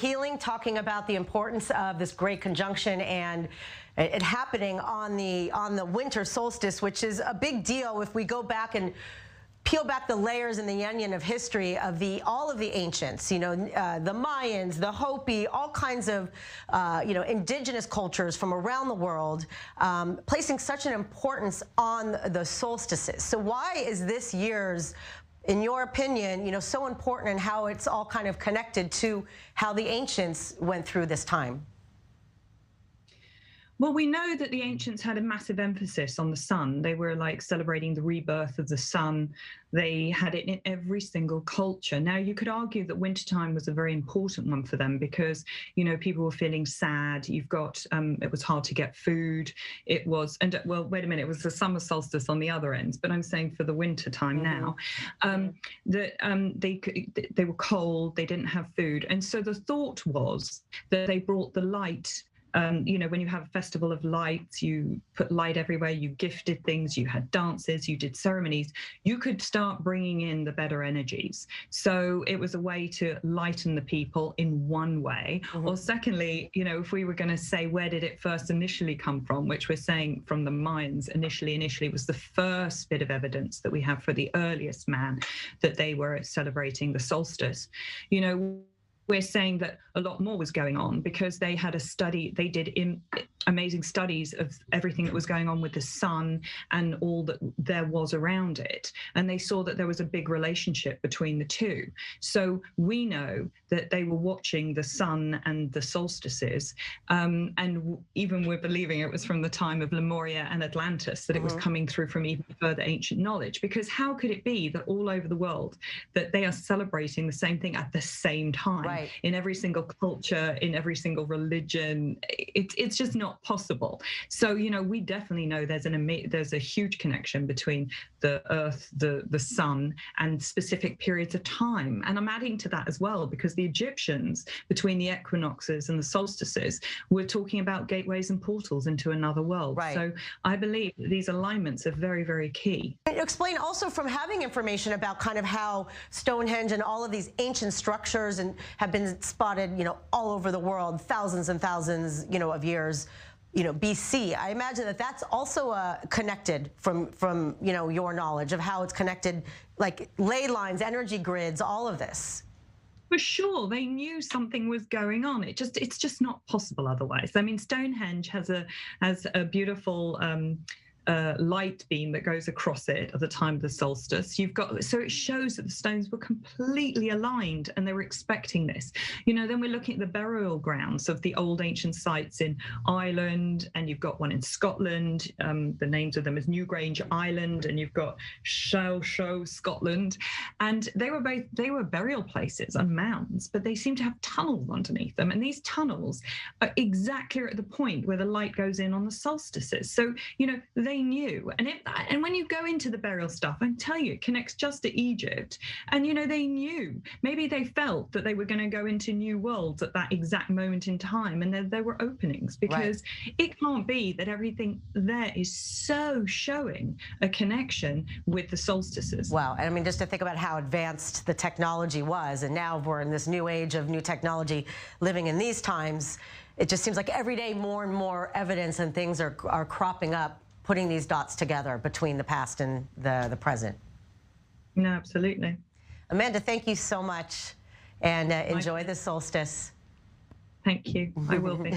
Healing, talking about the importance of this great conjunction and it happening on the winter solstice, which is a big deal if we go back and peel back the layers in the onion of history of all of the ancients, you know, the Mayans, the Hopi, all kinds of, you know, indigenous cultures from around the world, placing such an importance on the solstices. So why is this year's, in your opinion, you know, so important, and how it's all kind of connected to how the ancients went through this time? Well, we know that the ancients had a massive emphasis on the sun. They were like celebrating the rebirth of the sun. They had it in every single culture. Now, you could argue that wintertime was a very important one for them because, you know, people were feeling sad. You've got, it was hard to get food. It was, and well, wait a minute, it was the summer solstice on the other ends, but I'm saying for the winter time now, that they were cold, they didn't have food. And so the thought was that they brought the light. You know, when you have a festival of lights, you put light everywhere, you gifted things, you had dances, you did ceremonies, you could start bringing in the better energies. So it was a way to lighten the people in one way. Or secondly, you know, if we were going to say, where did it first initially come from, which we're saying from the Mayans initially was the first bit of evidence that we have for the earliest man, that they were celebrating the solstice. You know, we're saying that a lot more was going on because they had a study, they did amazing studies of everything that was going on with the sun and all that there was around it. And they saw that there was a big relationship between the two. So we know that they were watching the sun and the solstices. And even we're believing it was from the time of Lemuria and Atlantis, that it was coming through from even further ancient knowledge. Because how could it be that all over the world that they are celebrating the same thing at the same time? Right. In every single culture, in every single religion, it's just not possible. So, you know, we definitely know there's a huge connection between the earth, the sun, and specific periods of time. And I'm adding to that as well, because the Egyptians, between the equinoxes and the solstices, were talking about gateways and portals into another world. Right. So I believe that these alignments are very, very key. Explain also, from having information about kind of how Stonehenge and all of these ancient structures and have been spotted, you know, all over the world, thousands and thousands, you know, of years, you know, BC. I imagine that that's also connected from you know, your knowledge of how it's connected, like ley lines, energy grids, all of this. For sure, they knew something was going on. It's just not possible otherwise. I mean, Stonehenge has a beautiful light beam that goes across it at the time of the solstice. So it shows that the stones were completely aligned and they were expecting this. You know, then we're looking at the burial grounds of the old ancient sites in Ireland, and you've got one in Scotland. The names of them is Newgrange Island, and you've got Show Scotland. And they were burial places and mounds, but they seem to have tunnels underneath them. And these tunnels are exactly at the point where the light goes in on the solstices. So, you know, they knew. And when you go into the burial stuff, I tell you, it connects just to Egypt. And, you know, they knew. Maybe they felt that they were going to go into new worlds at that exact moment in time. And there were openings, because it can't be that everything there is so showing a connection with the solstices. Wow. And I mean, just to think about how advanced the technology was, and now we're in this new age of new technology living in these times, it just seems like every day more and more evidence and things are cropping up, putting these dots together between the past and the present. No, absolutely. Amanda, thank you so much, and enjoy the solstice. Thank you. I will be.